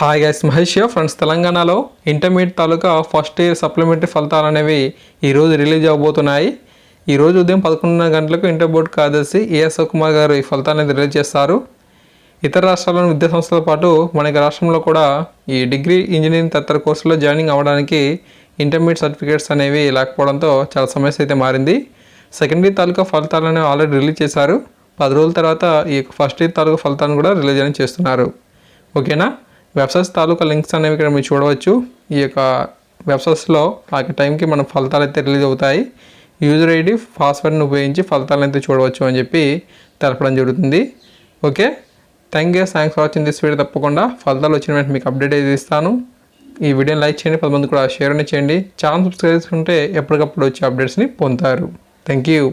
Hi guys, Mahesh friends. తెలంగాణలో intermediate తాలూకా first year supplementary ఫలితాలు అనేవి ఈరోజు రిలీజ్ అవబోతున్నాయి. ఈరోజు ఉదయం 11 గంటలకు ఇంటర్ బోర్డు కార్యదర్శి ఏఎస్ కుమార్ గారు ఈ ఫలితాన్ని రిలీజ్ చేస్తారు. ఇతర రాష్ట్రాల్లోని విద్యాసంస్థలతో పాటు మనకి రాష్ట్రంలో కూడా ఈ డిగ్రీ ఇంజనీరింగ్ తదితర కోర్సుల్లో జాయినింగ్ అవ్వడానికి ఇంటర్మీడియట్ సర్టిఫికేట్స్ అనేవి లేకపోవడంతో చాలా సమస్య అయితే మారింది. సెకండ్ ఇయర్ తాలూకా ఫలితాలను ఆల్రెడీ రిలీజ్ చేశారు. 10 రోజుల తర్వాత ఈ ఫస్ట్ ఇయర్ తాలూకా ఫలితాలను కూడా రిలీజ్ అని చేస్తున్నారు. ఓకేనా? వెబ్సైట్స్ తాలూకా లింక్స్ అనేవి ఇక్కడ మీరు చూడవచ్చు. ఈ యొక్క వెబ్సైట్స్లో ఆ టైంకి మన ఫలితాలు అయితే రిలీజ్ అవుతాయి. యూజర్ ఐడి పాస్వర్డ్ని ఉపయోగించి ఫలితాలను అయితే చూడవచ్చు అని చెప్పి తెలపడం జరుగుతుంది. Okay, thanks for watching this video. తప్పకుండా ఫలితాలు వచ్చిన వెంటనే మీకు అప్డేట్ అయితే ఇస్తాను. ఈ వీడియోని లైక్ చేయండి, 10 మంది కూడా షేర్ చేయండి. ఛానల్ సబ్స్క్రైబ్ చేసుకుంటే ఎప్పటికప్పుడు వచ్చే అప్డేట్స్ని పొందుతారు. Thank you.